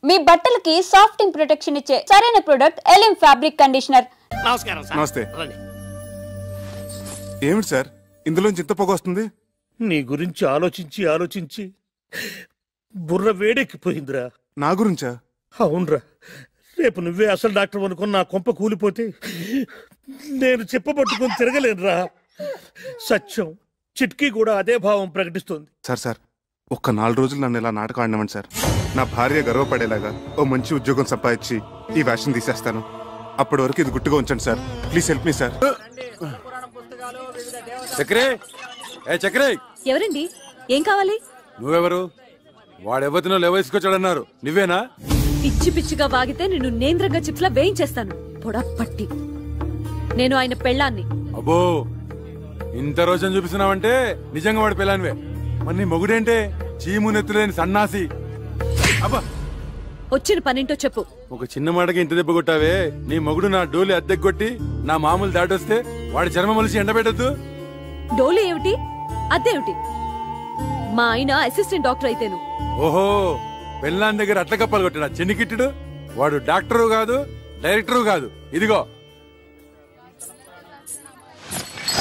మీ బట్టలకి సాఫ్టింగ్ ప్రొటెక్షన్ ఇచ్చే సరైన ప్రొడక్ట్ ఎలిమ్ ఫ్యాబ్రిక్ కండిషనర్. నమస్కారం సార్. నమస్తే. ఏమిటి సార్ ఇందులో ఇంత పొగ వస్తుంది? నీ గురించి ఆలోచించి ఆలోచించి బుర్ర వేడెక్కిపోయిందిరా. నా గురించా? అవునరా, రేపు నువ్వే అసలు డాక్టర్ అనుకుని నా కొంప కూలిపోతే నేను చెప్పబట్టుకుని తిరగలేనురా. సత్యం చిట్కీ కూడా అదే భావం ప్రకటిస్తుంది. సార్ ఒక్క 4 రోజులు నన్ను ఇలా నాటకం ఆడినవండి సార్. నా భార్య గర్వపడేలాగా ఓ మంచి ఉద్యోగం సంపాదించి ఈ వేషం తీసేస్తాను. అప్పటి వరకు ఇది గుట్టుగా ఉంచండి sir. Please help me sir. చక్రే, ఎవరండి? ఏం కావాలి? నువ్వెవరు? వాడెవరినో లేవేసుకొచ్చాడన్నారు, నువ్వేనా? పిచ్చి పిచ్చిగా వాగితే నిన్ను నేంద్రంగా చిప్స్లా వేయించేస్తాను. పొడపట్టి నేను ఆయన పెళ్ళాన్ని. అబ్బో, ఇంత రోజున చూపిస్తున్నావంటే నిజంగా వాడి పెళ్ళానివే. మరి నీ మొగుడేంటే చీము నెత్తులేని సన్నాసి. అబ్బా, వచ్చిన పనింటో చెప్పు. ఒక చిన్న మాటకి ఇంత దెబ్బ కొట్టావే. నీ మొగుడు నా డోలి అద్దెకొట్టి నా మామూలు దాటొస్తే వాడి చర్మ మలిసి ఎండబెట్టద్దు. డోలు ఏమిటి, అదేమిటి? మా ఆయన అసిస్టెంట్ డాక్టర్ అయితేను. ఓహో, పెళ్ళాన్ దగ్గర అట్ల కప్పాలు కొట్టాడా చెన్నికిట్టుడు? వాడు డాక్టరు కాదు, డైరెక్టరు కాదు. ఇదిగో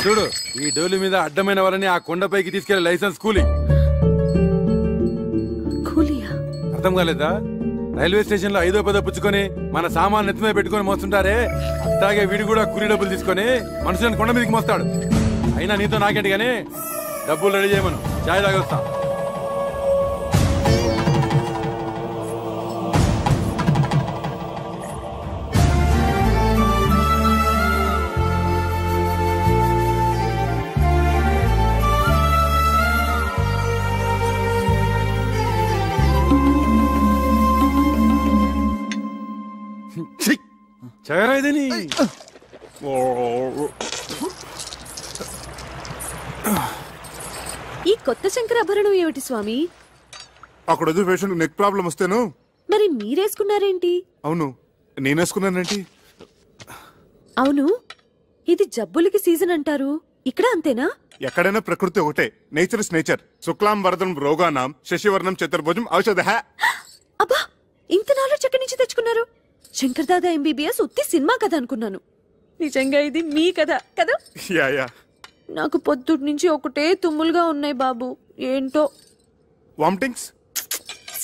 చూడు, ఈ డోలి మీద అడ్డమైన వాళ్ళని ఆ కొండపైకి తీసుకెళ్లే లైసెన్స్ కూలీ. అర్థం కాలేదా? రైల్వే స్టేషన్ లో 5వ 10వ పుచ్చుకొని మన సామాన్ నెత్తిమీద పెట్టుకుని మోస్తుంటారే, అట్లాగే వీడు కూడా కూలీ డబ్బులు తీసుకొని మనుషులను కొండ మీదకి మోస్తాడు. అయినా నీతో నాకేంటి గానీ డబ్బులు రెడీ చేయమను, చాయ్ తాగొస్తా. చగరైదని ఈ కొత్త శంకరాభరణం ఏమిటి స్వామి? అక్కడ పేషెంట్ నెక్ ప్రాబ్లం వస్తేను. మరి మీరేసుకున్నారేంటి? అవును, నేనేసుకున్నానేంటి? అవును, ఇది జబ్బులకి సీజన్ అంటారు, ఇక్కడ అంతేనా? ఎక్కడైనా ప్రకృతి ఒకటే. Nature is nature. శుక్లాం వరదం రోగానాం శశివర్ణం చతుర్భుజం ఔషధ. అబ్బా, ఇంత నాలెడ్జ్ ఎక్కడి నుంచి తెచ్చుకున్నారు? శంకర్ దాదా ఎంబీబీఎస్ ఉత్తి సినిమా కథ అనుకున్నాను. నిజంగా ఇది మీ కథ కదా? నాకు పొద్దుటి నుంచి ఒకటే తుమ్ములుగా ఉన్నాయి బాబు. ఏంటో వామిటింగ్స్,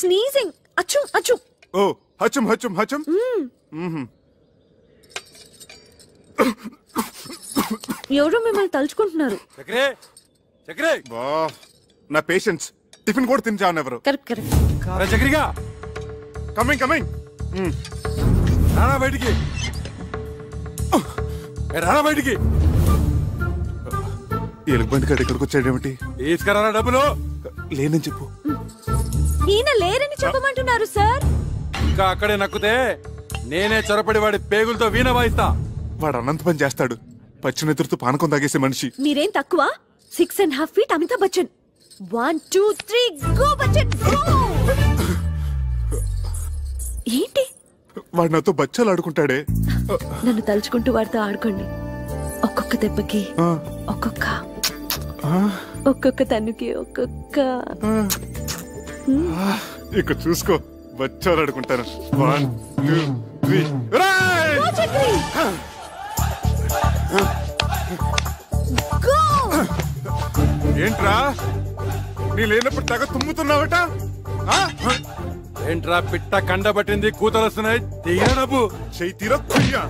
స్నీజింగ్, అచ్చుం అచ్చుం. ఓ హచుం హచుం హచుం. ఎవరో మిమ్మల్ని తలుచుకుంటున్నారు. నా పేషెంట్స్ టిఫిన్ కూడా తినచావనెవరు. Correct correct. చక్రిగా కమింగ్ కమింగ్. రానా బయటికి, రానా బయటికి. ఎలుగుబంటి కాడ ఇక్కడికి వచ్చాడేమిటి? తీసుకురారా డబ్బులు. లేనని చెప్పు. ఈయన లేరని చెప్పమంటున్నారు సార్. ఇంకా అక్కడే నక్కుతే నేనే చొరపడి వాడి పేగులతో వీణ వాయిస్తా. వాడు అనంత పని చేస్తాడు. పచ్చినెతురుతో పానకం తాగేసే మనిషి. మీరేం తక్కువ? 6.5 feet Amitabh Bachchan. 1 2 3 go Bachchan go. ఏంటి? వాడు నాతో బచ్చాలు ఆడుకుంటాడే. నన్ను తలుచుకుంటూ వాడితో ఆడుకోండి. ఒక్కొక్క దెబ్బకి ఒక్కొక్క తన్నుకి ఒక్కొక్క. ఇక చూసుకో, బచ్చాలు ఆడుకుంటాను. 1 2 3. ఏంట్రా నీ లేనప్పుడు తెగ తుమ్ముతున్నావట? ఏంట్రా పిట్ట కండ పట్టింది, కూతలు వస్తున్నాయి. తీరా డబ్బు. చెయ్యి తీరా కుయ్యా.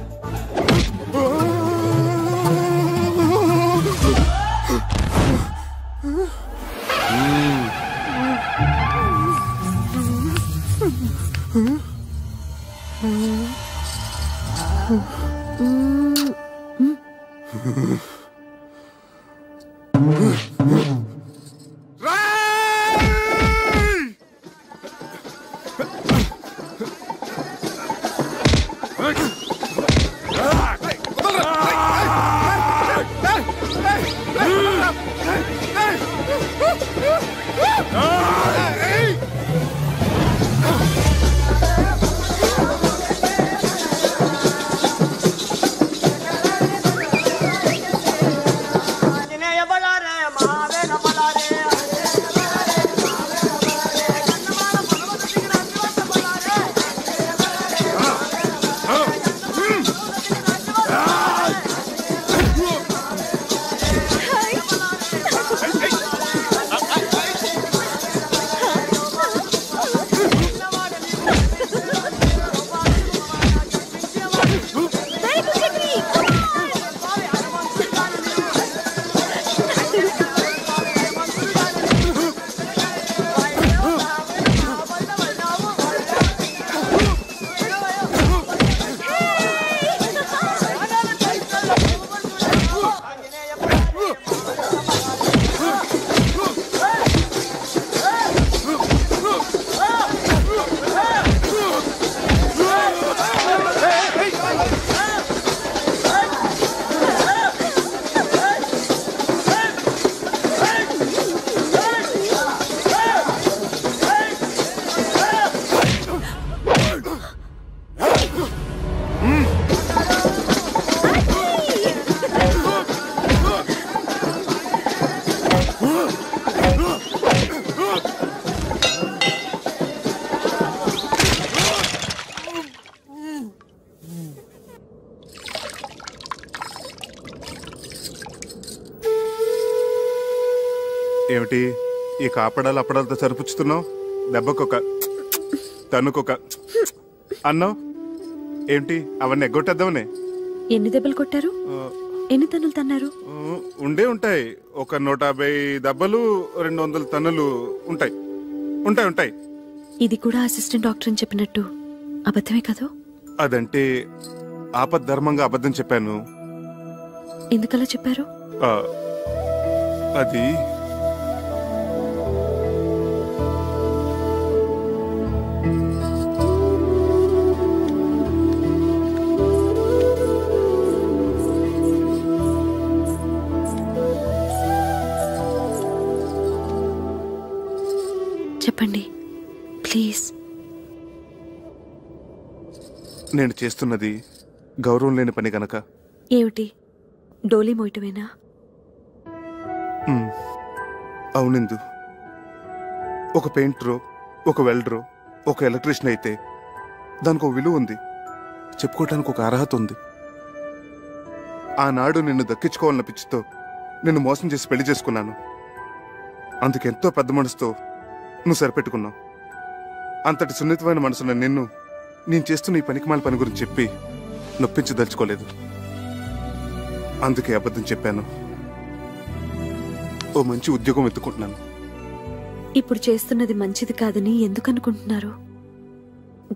ఏమిటి ఈ కాపడాలు అప్పడాలతో సరిపుచ్చుతున్నావు? దెబ్బకొక తన్నుకొక అన్నావు ఏంటి? అవన్నీ ఎగ్గొట్టేద్దామనే. ఎన్ని దెబ్బలు కొట్టారు? ఎన్ని తన్నులు తన్నారు? ఉండే ఉంటాయి. ఒక 150 దెబ్బలు, 200 తన్నులు ఉంటాయి. ఉంటాయి ఉంటాయి. ఇది కూడా అసిస్టెంట్ డాక్టర్ అని చెప్పినట్టు అబద్ధమే కదా? అదంటే ఆపద్ధర్మంగా అబద్ధం చెప్పాను. ఎందుకలా చెప్పారు? అది చెప్పండి ప్లీజ్. నేను చేస్తున్నది గౌరవం లేని పని గనక. ఏమిటి, డోలీ మోయటమేనా? అవునిందు. ఒక పెయింటరో, ఒక వెల్డరో, ఒక ఎలక్ట్రీషియన్ అయితే దానికి ఒక విలువ ఉంది, చెప్పుకోవటానికి ఒక అర్హత ఉంది. ఆనాడు నిన్ను దక్కించుకోవాలన్న పిచ్చితో నిన్ను మోసం చేసి పెళ్లి చేసుకున్నాను. అందుకెంతో పెద్ద మనసుతో నువ్వు సరిపెట్టుకున్నావు. అంతటి సున్నితమైన మనసున్న నిన్ను నేను చేస్తున్న ఈ పనికిమాల పని గురించి చెప్పి నొప్పించదలుచుకోలేదు. అందుకే అబద్ధం చెప్పాను. ఓ మంచి ఉద్యోగం వెతుకుంటున్నాను. ఇప్పుడు చేస్తున్నది మంచిది కాదని ఎందుకు అనుకుంటున్నారు?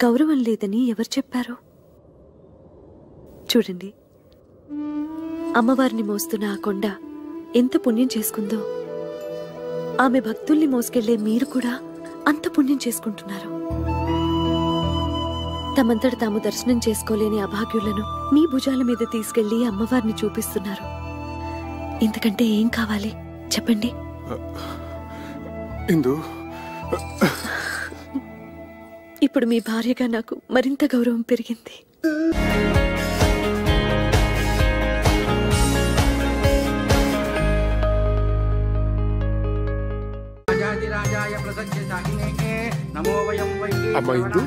గౌరవం లేదని ఎవరు చెప్పారు? చూడండి, అమ్మవారిని మోస్తున్న ఆ కొండ ఎంత పుణ్యం చేసుకుందో, ఆమె భక్తుల్ని మోసుకెళ్లే మీరు కూడా అంత పుణ్యం చేసుకుంటున్నారు. తమంతట తాము దర్శనం చేసుకోలేని అభాగ్యులను మీ భుజాల మీద తీసుకెళ్లి అమ్మవారిని చూపిస్తున్నారు. ఇంతకంటే ఏం కావాలి చెప్పండి? ఇప్పుడు మీ భార్యగా నాకు మరింత గౌరవం పెరిగింది. అమ్మా ఇందు,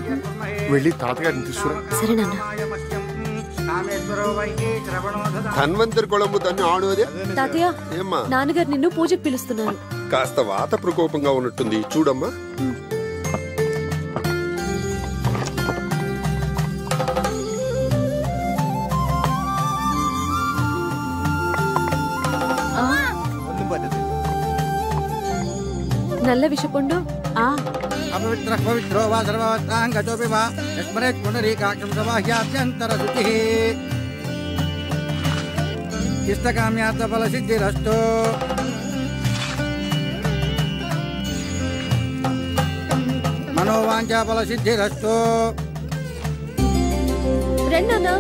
వెళ్ళి తాతగారిని తీసుకురా. సరే నాన్న. ధన్వంతరి కొళంబు తన్ని ఆడువదే. తాతయ్య, ఏమ్మా? నాన్నగారు నిన్ను పూజకు పిలుస్తున్నారు. కాస్త వాత ప్రకోపంగా ఉన్నట్టుంది, చూడమ్మా. నల్ల విషపుండు. అపవిత్ర పవిత్రో వా సర్వవత్రాంగతోపి వా యస్మరేత్ పునరీకాక్షం సబాహ్యాభ్యంతర శుచిః ఇష్టకామ్యార్థ ఫల సిద్ధిరస్తు. మనోవాంఛా ఫల సిద్ధిరస్తు. రెండన్నా.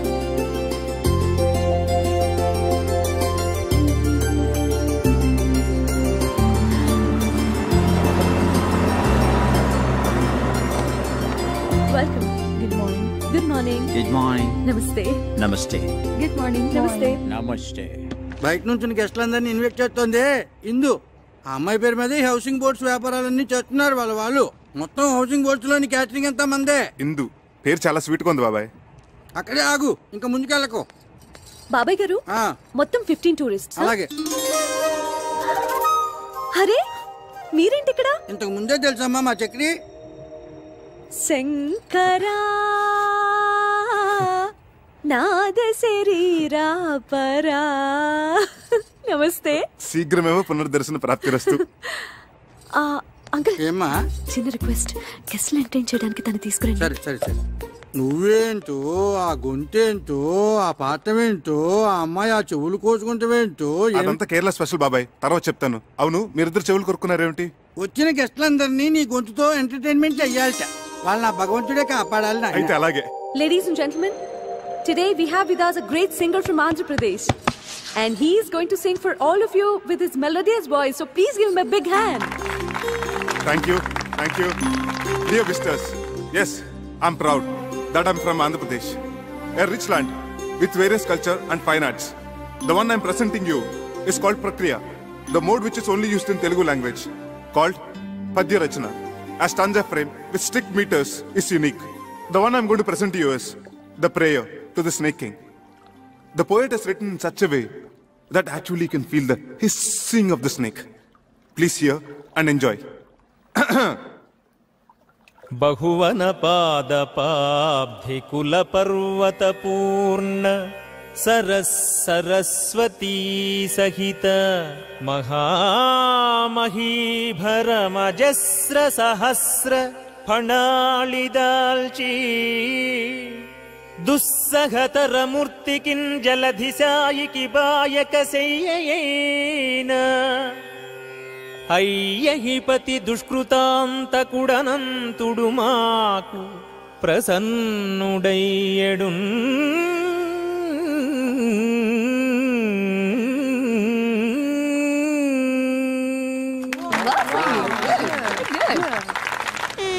Welcome. Good morning. Good morning. Good morning. నమస్తే. నమస్తే. Good morning. నమస్తే. నమస్తే. బయట నుంచి గెస్టులందరినీ ఇన్వైట్ చేస్తోంది ఇందు. ఆ అమ్మాయి పేరు మీద హౌసింగ్ బోర్డ్స్ వ్యాపారాలన్నీ చేస్తున్నారు వాళ్ళు. మొత్తం హౌసింగ్ బోర్డ్స్ లోని క్యాటరింగ్ అంతా మందే. ఇందు పేరు చాలా స్వీట్ గా ఉంది బాబాయ్. అక్కడే ఆగు, ఇంకా ముందుకెళ్ళకు. బాబాయ్ గారు, మొత్తం 15 టూరిస్ట్. అలాగే. అరే, మీరేంటి ఇక్కడ? ఇంతకు ముందే తెలుసమ్మా మా చక్రి. శంకరా నాద శరీరా పరా. నమస్తే. శీఘ్రమేమో పునర్దర్శన ప్రాప్తిరస్తు. అంకుల్, ఏమ్మా? చిన్న రిక్వెస్ట్, గెస్ట్ ఎంటర్టైన్ చేయడానికి తను తీసుకురండి. సరే సరే సరే. నువ్వేంటో, ఆ గొంతేంటో, ఆ పాఠమేంటో, ఆ అమ్మాయి ఆ చెవులు కోసుకుంటావేంటో. అదంతా కేరళ స్పెషల్ బాబాయ్, తర్వాత చెప్తాను. అవును, మీరిద్దరు చెవులు కొరుకున్నారేమిటి? వచ్చిన గెస్టులందరినీ నీ గొంతుతో ఎంటర్టైన్మెంట్ చెయ్యాలట. వాళ్ళ నా భగవంతుడే కాపాడాలి. అయితే అలాగే. Ladies and gentlemen, today we have with us a great singer from Andhra Pradesh, and he is going to sing for all of you with his melodious voice. So please give him a big hand. Thank you, thank you, dear visitors. Yes, I'm proud that I'm from Andhra Pradesh, a rich land with various culture and fine arts. The one I'm presenting you is called Prakriya, the mode which is only used in Telugu language, called Padya Rachana. A stanza frame with strict meters is unique. The one I'm going to present to you is the prayer to the Snake King. The poet has written in such a way that actually you can feel the hissing of the snake. Please hear and enjoy. బహువన పాదపాబ్ధి కుల పర్వత పూర్ణ సరస్వతీ సహిత మహామహీభరమజస్ర సహస్ర ఫణాళిదాల్చీ దుస్సహతర మూర్తికిన్ జలధిశాయికి బాయక శయ్యయేన అయ్యహిపతి దుష్కృతాంతకుడనంతుడు మాకు ప్రసన్నుడయ్యడు.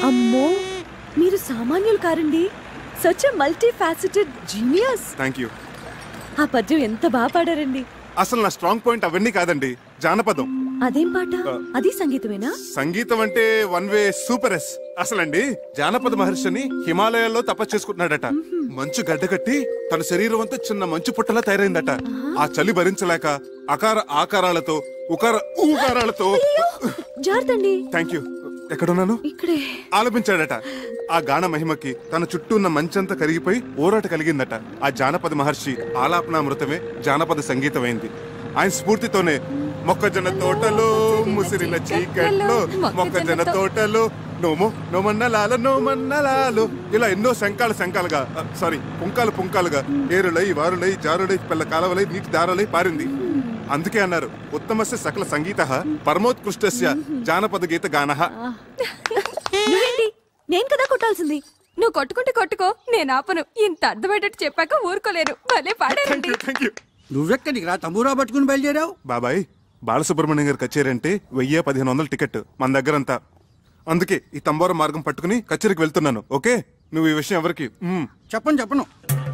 అమ్మో, మీరు సామాన్యులు కారండి. Such a multifaceted genius. Thank you. ఆ పద్యం ఎంత బాగా పాడారండి. అసలు నా స్ట్రాంగ్ పాయింట్ అవన్నీ కాదండి, జానపదం. అదేం పాట? అది సంగీతమేనా? సంగీతం అంటే వన్ వే సూపర్ ఎస్. అసలండి జానపద మహర్షిని హిమాలయాల్లో తపస్సు చేసుకుంటున్నాడట. మంచు గడ్డకట్టి తన శరీరం అంతా చిన్న మంచు పుట్టలా తయారైందట. ఆ చలి భరించలేక అకార ఆకారాలతో ఉకార ఊకారాలతో జార్తండి. Thank you. ఎక్కడున్నాను? ఇక్కడే. ఆలపించాడట. ఆ గాన మహిమకి తన చుట్టూ ఉన్న మంచంతా కరిగిపోయి ఓరాట కలిగిందట. ఆ జానపద మహర్షి ఆలాపనామృతమే జానపద సంగీతమైంది. ఆయన స్ఫూర్తితోనే మొక్కజొన్న తోటలో ముసిరిన చీకట్లో మొక్కజొన్న తోటలో నోమో నోమన్నలాల నోమన్నలాలు ఇలా ఎన్నో శంకాలుగా సారీ పుంకాలుగా ఏరులై వారులై జారులై పిల్ల కాలవలై నీటి దారులై పారింది. అందుకే అన్నారు ఉత్తమస్య సకల సంగీత పరమోత్కృష్టస్య జానపద గీత గాన. నేను కదా కొట్టాల్సింది. నువ్వు కొట్టుకుంటే కొట్టుకో, నేను ఆపను. ఇంత అర్థమయ్యేటట్టు చెప్పాక ఊరుకోలేరు. భలే పాడారండి. నువ్వెక్కడికి రా తమ్మురా పట్టుకుని బయలుదేరావు? బాబాయ్, బాలసుబ్రహ్మణ్యం గారి కచేరీ అంటే 1000-1500 టికెట్ మన దగ్గరంతా. అందుకే ఈ తంబోర మార్గం పట్టుకుని కచేరీకి వెళ్తున్నాను. ఓకే, నువ్వు ఈ విషయం ఎవరికి చెప్పను.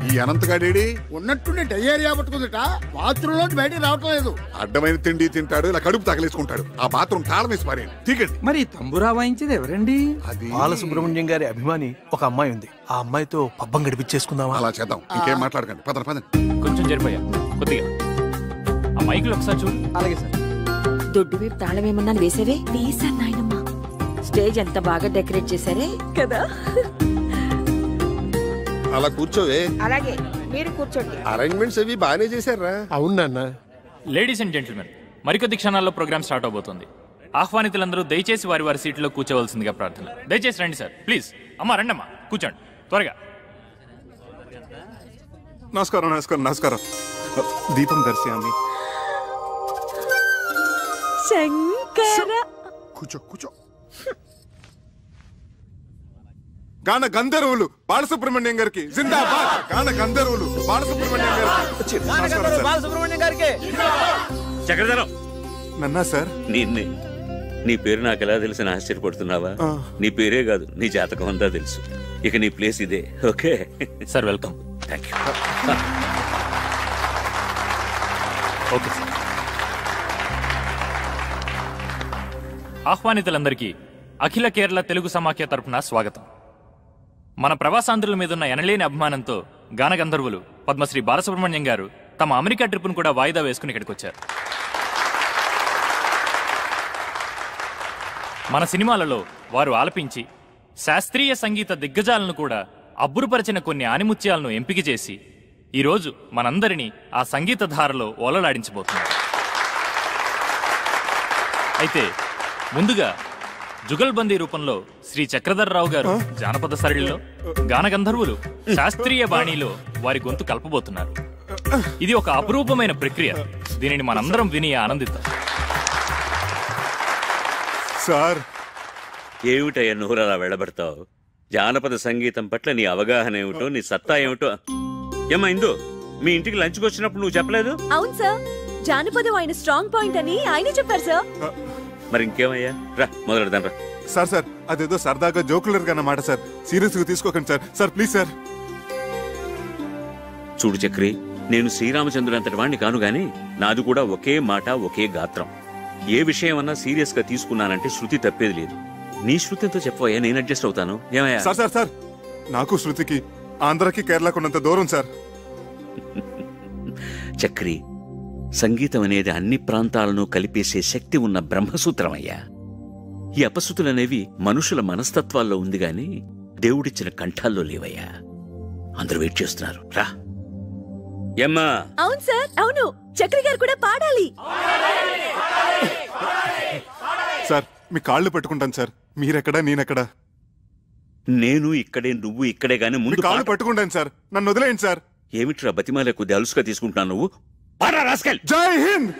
ఈ అనంతగాడేడి ఉన్నట్టుండి డయేరియా పట్టుకుందిట. బాత్రూంలో బయటికి రావటం లేదు. అడ్డమైన తిండి తింటాడు, ఇలా కడుపు తగలేసుకుంటాడు. ఆ బాత్రూమ్ తాళం వేసి పారేయండి. ఠీకండి. మరి తంబురా వాయించేది ఎవరండి? అది బాలసుబ్రహ్మణ్యం గారి అభిమాని ఒక అమ్మాయి ఉంది. ఆ అమ్మాయితో పబ్బం గడిపించేసుకుందామా? అలా చేద్దాం. ఇంకేం మాట్లాడకండి. పదండి. కొంచెం జరిపోయా కొద్దిగా. ఆ మైకులు ఒకసారి చూడు. అలాగే సార్. దొడ్డు వైపు తాళం ఏమన్నా వేసేవే? వేసాను నాయనమ్మా. స్టేజ్ ఎంత బాగా డెకరేట్ చేశారే కదా. అలా కూర్చోవే. అలాగే, మీరు కూర్చోండి. అరేంజ్మెంట్స్ అవి బాగానే చేశారా? అవును నాన్న. లేడీస్ అండ్ జెంటిల్మెన్, మరికొద్ది క్షణాల్లో ప్రోగ్రామ్ స్టార్ట్ అవబోతోంది. ఆహ్వానితులందరూ దయచేసి వారి సీట్లో కూర్చోవలసిందిగా ప్రార్థన. దయచేసి రండి సార్, ప్లీజ్. అమ్మా రండమ్మా, కూర్చోండి త్వరగా. నమస్కారం. దీపం దర్శయామి. శంకర. కూర్చో. గాన గంధర్వులు బాలసుబ్రహ్మణ్యం గారికి జిందాబాద్. గాన గంధర్వులు బాలసుబ్రహ్మణ్యం గారికి. చక్రధరం నన్నా సార్. నీ పేరు నాకు ఎలా తెలిసిన ఆశ్చర్యపడుతున్నావా? నీ పేరే కాదు, నీ జాతకం అంతా తెలుసు. ఇక నీ ప్లేస్ ఇదే. Okay sir, welcome. Thank you. Okay sir. ఆహ్వానితులందరికీ అఖిల కేరళ తెలుగు సమాఖ్య తరపున స్వాగతం. మన ప్రవాసాంధ్రుల మీదున్న ఎనలేని అభిమానంతో గానగంధర్వులు పద్మశ్రీ బాలసుబ్రహ్మణ్యం గారు తమ అమెరికా ట్రిప్ను కూడా వాయిదా వేసుకుని ఇక్కడికి వచ్చారు. మన సినిమాలలో వారు ఆలపించి శాస్త్రీయ సంగీత దిగ్గజాలను కూడా అబ్బురుపరిచిన కొన్ని ఆనిముత్యాలను ఎంపిక చేసి ఈరోజు మనందరినీ ఆ సంగీత ధారలో ఓలలాడించబోతున్నారు. అయితే ముందుగా జుగల్బందీ రూపంలో శ్రీ చక్రధర్రావు గారు జానపద సరళిలో, గానగంధర్వులు శాస్త్రీయ బాణీలో వారి గొంతు కలపబోతున్నారు. ఇది ఒక అపురూపమైన ప్రక్రియ. దీనిని మనందరం విని ఆనందిద్దాం. సార్, ఏమిటయ్యా నువ్వు అలా వెళ్ళబడతావు? జానపద సంగీతం పట్ల నీ అవగాహన ఏమిటో, నీ సత్తా ఏమిటో. ఏమా ఇందు, మీ ఇంటికి లంచ్కి వచ్చినప్పుడు నువ్వు చెప్పలేదు? అవును సార్, జానపదం ఆయన స్ట్రాంగ్ పాయింట్ అని ఆయనే చెప్పారు సార్. మరి ఇంకేమయ్యా, రా మొదలెడదాం రా. సార్ అదేదో సరదాగా జోకులర్గా అన్నమాట సార్. సీరియస్ గా తీసుకోకండి సార్ ప్లీజ్ సార్. చూడు చక్రి, నేను శ్రీరామచంద్రుడు అంతటి వాణ్ణి కాను గాని నాది కూడా ఒకే మాట, ఒకే గాత్రం. ఏ విషయం అన్నా సీరియస్ గా తీసుకున్నానంటే శృతి తప్పేది లేదు. నీ శృతితో చెప్పవయ్యా, నేను అడ్జస్ట్ అవుతాను. ఏమయ్యా? సార్ నాకు శృతికి ఆంధ్రకి కేరళకు ఉన్నంత దూరం సార్. చక్రి, సంగీతం అనేది అన్ని ప్రాంతాలను కలిపేసే శక్తి ఉన్న బ్రహ్మసూత్రమయ్యా. ఈ అపశృతులనేవి మనుషుల మనస్తత్వాల్లో ఉంది గాని దేవుడిచ్చిన కంఠాల్లో లేవయ్యా. అందరూ వెయిట్ చేస్తున్నారు, రా. ఏమ్మా? అవును సార్, అవును. చక్రి గారు కూడా పాడాలి. సార్ మీ కాళ్ళు పట్టుకుంటాను సార్. మీరెక్కడా నేనెక్కడా? నేను ఇక్కడే, నువ్వు ఇక్కడే గాని ముందు కాళ్ళు పట్టుకుంటాను సార్. నన్ను వదిలేయండి సార్. ఏమిట్రా బతిమాలే కొద్ది అలుసుగా తీసుకుంటున్నావు నువ్వు? జై హింద్.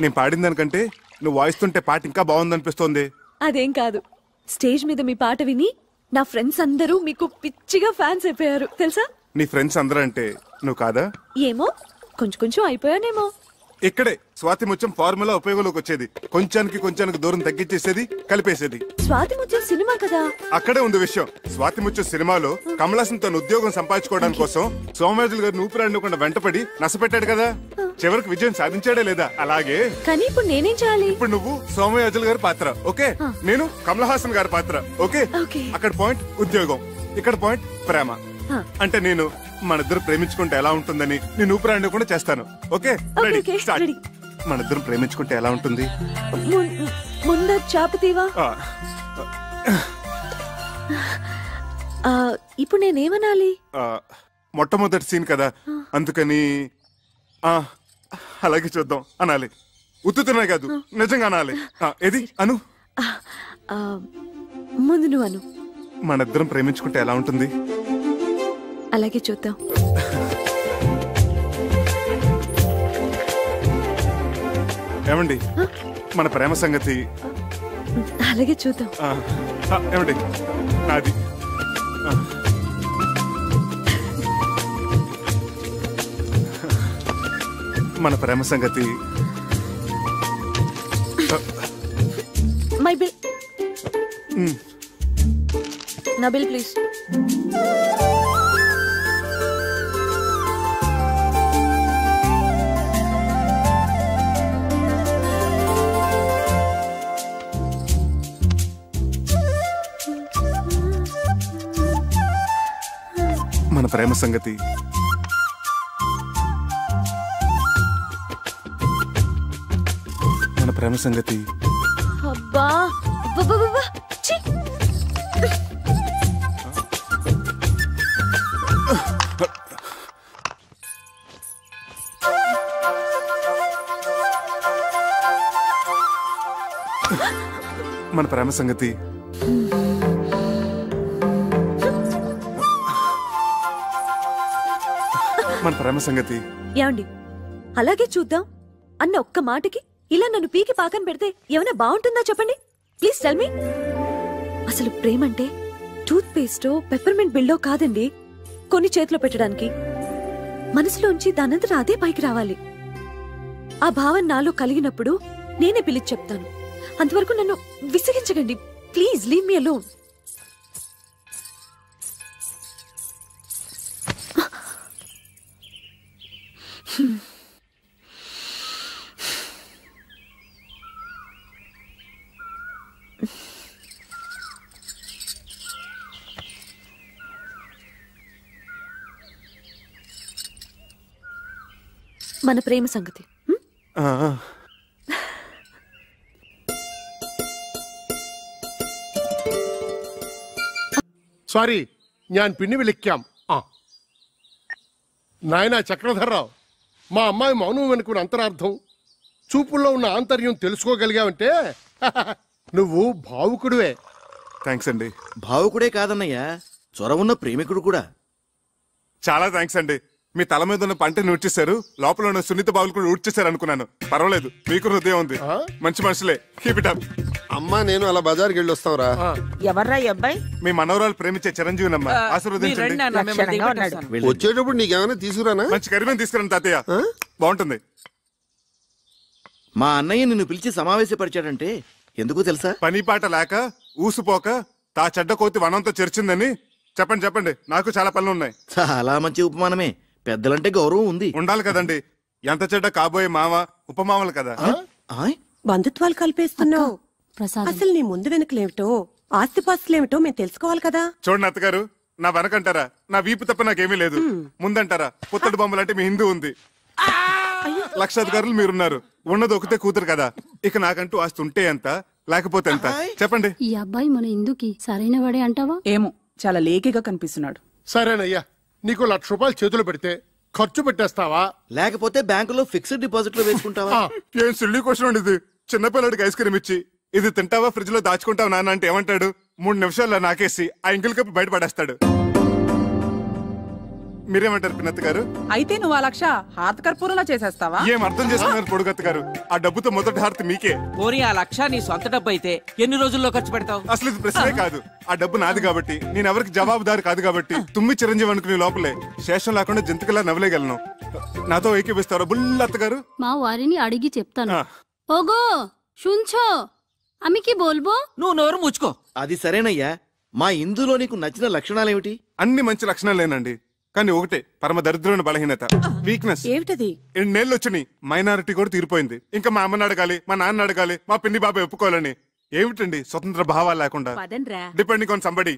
నేను పాడిన దానికంటే నువ్వు వాయిస్తుంటే పాట ఇంకా బాగుందనిపిస్తోంది. అదేం కాదు, స్టేజ్ మీద మీ పాట విని నా ఫ్రెండ్స్ అందరూ మీకు పిచ్చిగా ఫ్యాన్స్ అయిపోయారు తెలుసా? నీ ఫ్రెండ్స్ అందరూ అంటే నువ్వు కాదా? ఏమో, కొంచెం కొంచెం అయిపోయానేమో. ఇక్కడే స్వాతి ముత్యం ఫార్ములా ఉపయోగంలోకి వచ్చేది. కొంచానికి దూరం తగ్గించేసేది, కలిపేసేది. స్వాతి ముత్యం సినిమా కదా? అక్కడే ఉంది విషయం. స్వాతి ముత్యం సినిమాలో కమల్ హాసన్ తన ఉద్యోగం సంపాదించుకోవడానికి కోసం సోమయాజులు గారిని ఊపిరాడకుండా వెంటపడి నష్టపెట్టాడు కదా. చివరికి విజయం సాధించాడే లేదా? అలాగే కానీ ఇప్పుడు నేనేం చేయాలి? ఇప్పుడు నువ్వు సోమయాజులు గారి పాత్ర, ఓకే? నేను కమల్ హాసన్ గారి పాత్ర, ఓకే? అక్కడ పాయింట్ ఉద్యోగం, ఇక్కడ పాయింట్ ప్రేమ. అంటే నేను మనిద్దరు ప్రేమించుకుంటే ఎలా ఉంటుందని నేను ఊపిరాడకుండా చేస్తాను, ఓకే? Ready, start. మనిద్దరం ప్రేమించుకుంటే ఎలా ఉంటుంది? ముందు చాపతీవా. ఇప్పుడు నేనేమనాలి? మొట్టమొదటి సీన్ కదా, అందుకని అలాగే చూద్దాం అనాలి. ఉత్తుతూనే కాదు, నిజంగా అనాలి. ఏది అను? ముందు నువ్వు అను. మనిద్దరం ప్రేమించుకుంటే ఎలా ఉంటుంది? అలాగే చూద్దాం. ఏమండి మన ప్రేమ సంగతి? అలాగే చూద్దాం. ఏమండి నాది? మన ప్రేమ సంగతి? My bill. నా బిల్ ప్లీజ్. మన ప్రేమ సంగతి? మన ప్రేమ సంగతి? అబ్బా మన ప్రేమ సంగతి? మన ప్రేమ సంగతి? ఏమండి అలాగే చూద్దాం అన్న ఒక్క మాటకి ఇలా నన్ను పీకి పాకని పెడితే ఏమైనా బాగుంటుందా చెప్పండి ప్లీజ్ టెల్ మీ. అసలు ప్రేమంటే టూత్ పేస్టో పెప్పర్మెంట్ బిల్డో కాదండి, కొన్ని చేతిలో పెట్టడానికి. మనసులోంచి దానంతట అదే పైకి రావాలి. ఆ భావన నాలో కలిగినప్పుడు నేనే పిలిచి చెప్తాను. అంతవరకు నన్ను విసిగించకండి ప్లీజ్, లీవ్ మీ అలోన్. మన ప్రేమ సంగతి. సారీ, ഞാൻ പിന്നെ വിളിക്കാം. నాయనా చక్రధర్రావు, మా అమ్మాయి మౌనం వెనుకున్న అంతరార్థం, చూపుల్లో ఉన్న ఆంతర్యం తెలుసుకోగలిగావంటే నువ్వు భావుకుడివే. థ్యాంక్స్ అండి. భావుకుడే కాదన్నయ్యా, చొరవున్న ప్రేమికుడు కూడా. చాలా థ్యాంక్స్ అండి. మీ తల మీద ఉన్న పంటని ఊడ్చేశారు, లోపల ఉన్న సున్నిత బాబులు కూడా ఊడ్చేశారు అనుకున్నాను. పర్వాలేదు, మీకు హృదయం ఉంది, మంచి మనుషులే. Keep it up. అమ్మా నేను అలా బజార్కి వెళ్ళి వస్తావురా. ఎవర్రా ఈ అబ్బాయి? మీ మనవరాలు ప్రేమించే చిరంజీవినమ్మా, ఆశీర్వదించండి. వచ్చేటప్పుడు నీకేమైనా తీసుకురానా? మంచి కరిమేం తీసుకురండి తాతయ్య, బాగుంటుంది. మా అన్నయ్య నిన్ను పిలిచి సమావేశపరిచాడంటే ఎందుకు తెలుసా? పని పాట లేక ఊసిపోక తా చెడ్డ కోతి వనంతో చెరిచిందని చెప్పండి. చెప్పండి, నాకు చాలా పనులు ఉన్నాయి. చాలా మంచి ఉపమానమే. పెద్దలంటే గౌరవం ఉంది, ఉండాలి కదండి. ఎంత చెడ్డ కాబోయే మామ ఉపమామలు కదా. బంధుత్వాలు కలిపేస్తున్నావు. అసలు నీ ముందు వెనుకలేమిటో, ఆస్తిపాస్తులేమిటో మేము తెలుసుకోవాలి కదా. చూడండి అత్తగారు, నా వెనకంటారా, నా వీపు తప్ప నాకేమీ లేదు. ముందంటారా, పుత్తడి బొమ్మలంటే మీ హిందూ ఉంది. లక్షాధికారులు మీరున్నారు. ఉన్నది ఒకతే కూతురు కదా. ఇక నాకంటూ ఆస్తి ఉంటే ఎంత, లేకపోతే ఎంత చెప్పండి. ఈ అబ్బాయి మన ఇందుకి సరైన వాడే అంటావా? ఏమో, చాలా లేకిగా కనిపిస్తున్నాడు. సరేనయ్యా, నీకు 1,00,000 రూపాయలు చేతులు పెడితే ఖర్చు పెట్టేస్తావా, లేకపోతే బ్యాంకులో ఫిక్స్డ్ డిపాజిట్ లో వేసుకుంటావా? ఏం సిల్లీ క్వశ్చన్ అండి ఇది. చిన్నపిల్లడికి ఐస్ క్రీమ్ ఇచ్చి ఇది తింటావా ఫ్రిడ్జ్ లో దాచుకుంటావా నాన్న అంటే ఏమంటాడు? 3 నిమిషాల్లో నాకేసి ఆ ఇంకిల్ కప్పు బయట పడేస్తాడు. మీరేమంటారు పిన్నత్త గారు? అయితే నువ్వు ఆ 1,00,000 హారత కర్పూరంలా చేసేస్తావా? ఏం అర్థం చేసుకున్నారు పొడుగత్త గారు? ఆ డబ్బుతో మొదటి హారతి మీకే. పోనీ ఆ 1,00,000 నీ సొంత డబ్బు అయితే ఎన్ని రోజుల్లో ఖర్చు పెడతావు? అసలు ఇది ప్రశ్నే కాదు. ఆ డబ్బు నాది కాబట్టి, నేను ఎవరికి జవాబుదారు కాదు కాబట్టి, తుమ్మి చిరంజీవి అనుకునే లోపలే శేషం లేకుండా జంతుకులా నవ్వలేగలను. నాతో ఏకీపిస్తారా బుల్లత్త గారు? మా వారిని అడిగి చెప్తాను. ఓగో শুনছো, আমি কি বলবো? నువ్వు నోరు ముచ్చుకో. అది సరేనయ్యా. మా ఇందులో నీకు నచ్చిన లక్షణాలేమిటి? అన్ని మంచి లక్షణాలేనండి, కానీ ఒకటే పరమ దరిద్రమైన బలహీనత, వీక్నెస్. ఏమిటది? 2 నెలలు వచ్చినాయి, మైనారిటీ కూడా తీరిపోయింది. ఇంకా మా అమ్మని అడగాలి, మా నాన్న అడగాలి, మా పిన్ని బాబాయ్ ఒప్పుకోవాలని. ఏమిటండి స్వతంత్ర భావాలు లేకుండా? Depending on somebody.